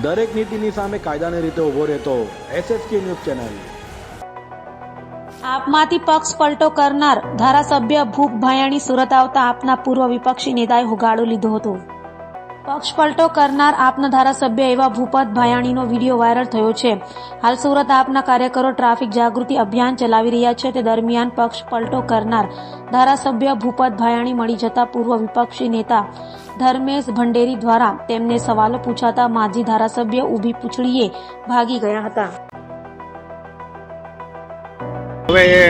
દરેક નીતિની સામે કાયદાની રીતે ઊભો રહેતો SSK ન્યૂઝ ચેનલ। આપમાંથી પક્ષ પલટો કરનાર ધારાસભ્ય ભૂપ ભાયાણી સુરત આવતા આપના પૂર્વ વિપક્ષી નેતાએ હોગાળો લીધો હતો। પક્ષ પલટો કરનાર આપના ધારાસભ્ય એવા ભૂપત ભાયાણીનો વિડીયો વાયરલ થયો છે। હાલ સુરત આપના કાર્યકરો ટ્રાફિક જાગૃતિ અભિયાન ચલાવી રહ્યા છે। તે દરમિયાન પક્ષ પલટો કરનાર ધારાસભ્ય ભૂપત ભાયાણી મળી જતા પૂર્વ વિપક્ષી નેતા ધર્મેશ ભંડેરી દ્વારા તેમને સવાલો પૂછાતા માજી ધારાસભ્ય ઊભી પૂંછડીએ ભાગી ગયા હતા। હવે એ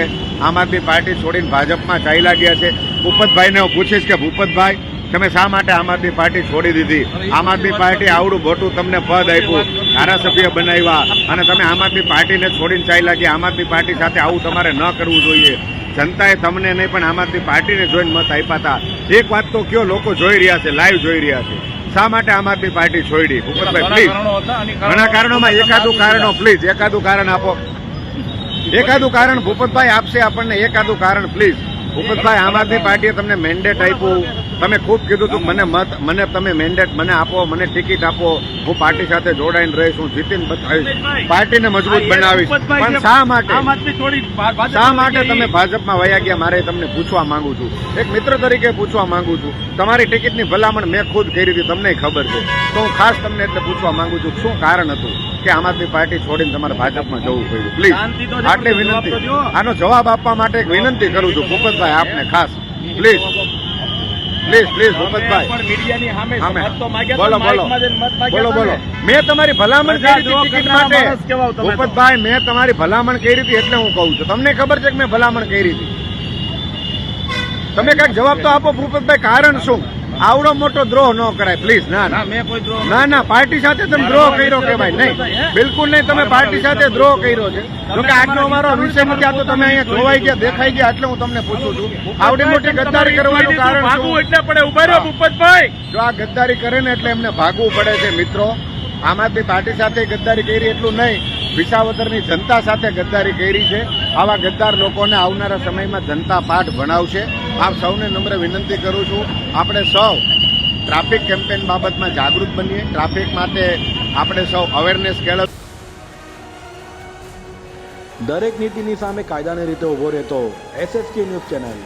આમ આદમી પાર્ટી છોડીને ભાજપમાં ચાલ્યા ગયા છે। ભૂપતભાઈને હું પૂછીશ કે ભૂપતભાઈ, તમે શા માટે આમ આદમી પાર્ટી છોડી દીધી? આમ આદમી પાર્ટી આવડું મોટું તમને પદ આપ્યું, ધારાસભ્ય બનાવ્યા, અને તમે આમ આદમી પાર્ટીને છોડીને ચાલ્યા ગયા। આમ આદમી પાર્ટી સાથે આવું તમારે ન કરવું જોઈએ। જનતાએ તમને નહીં પણ આમ આદમી પાર્ટીને જોઈને મત આપ્યા હતા। એક વાત તો કયો, લોકો જોઈ રહ્યા છે, લાઈવ જોઈ રહ્યા છે, શા માટે આમ આદમી પાર્ટી છોડી? ભૂપતભાઈ પ્લીઝ, ઘણા કારણોમાં એકાદું કારણ પ્લીઝ, એકાદું કારણ આપો, એકાદું કારણ ભૂપતભાઈ આપશે આપણને, એકાદું કારણ પ્લીઝ। ભૂપતભાઈ, આમ આદમી પાર્ટીએ તમને મેન્ડેટ આપ્યું, તમે ખૂબ કીધું હતું મને તમે મેન્ડેટ મને આપો, મને ટિકિટ આપો, હું પાર્ટી સાથે જોડાઈને રહીશ, હું જીતીને બતાવીશ, પાર્ટીને મજબૂત બનાવીશ, પણ શા માટે તમે ભાજપમાં વયા ગયા? મારે તમને પૂછવા માંગુ છું, એક મિત્ર તરીકે પૂછવા માંગુ છું। તમારી ટિકિટની ભલામણ મેં ખુદ કરી હતી, તમને ખબર છે, તો હું ખાસ તમને એટલે પૂછવા માંગુ છું, શું કારણ હતું કે આમ આદમી પાર્ટી છોડીને તમારે ભાજપમાં જવું પડ્યું? પ્લીઝ આટલી વિનંતી, આનો જવાબ આપવા માટે એક વિનંતી કરું છું ભૂપતભાઈ આપને ખાસ, પ્લીઝ પ્લીઝ પ્લીઝ ભૂપતભાઈ, બોલો બોલો બોલો બોલો। મેં તમારી ભલામણ કરી હતી ટિકિટ માટે ભૂપતભાઈ, મેં તમારી ભલામણ કરી હતી એટલે હું કહું છું, તમને ખબર છે કે મેં ભલામણ કરી હતી? તમે કઈક જવાબ તો આપો ભૂપતભાઈ, કારણ શું? આવડો મોટો દ્રોહ ન કરાય પ્લીઝ। ના ના, પાર્ટી સાથે તમે દ્રોહ કર્યો કે ભાઈ? નહીં, બિલકુલ નહીં, તમે પાર્ટી સાથે દ્રોહ કર્યો છે। જોકે આજનો અમારો વિષય નથી, આ તો તમે અહીંયા જોવાઈ ગયા, દેખાઈ ગયા, એટલે હું તમને પૂછું છું, આવડી મોટી ગદ્દારી કરવાનું કારણ શું? એટલે પડે ઉભા રહ્યો ભૂપતભાઈ, જો આ ગદ્દારી કરે ને એટલે એમને ભાગવું પડે છે મિત્રો। આમ આદમી પાર્ટી સાથે ગદ્દારી કરી એટલું નહીં, વિસાવદરની જનતા સાથે ગદ્દારી કરી છે। આવા ગદ્દાર લોકોને આવનારા સમયમાં જનતા પાઠ ભણાવશે। આપ સૌને નમ્ર વિનંતી કરું છું, આપણે સૌ ટ્રાફિક કેમ્પેન બાબતમાં જાગૃત બનીએ, ટ્રાફિક માટે આપણે સૌ અવેરનેસ કેળવીએ। દરેક નીતિની સામે કાયદાની રીતે ઊભો રહેતો SSK ન્યૂઝ ચેનલ।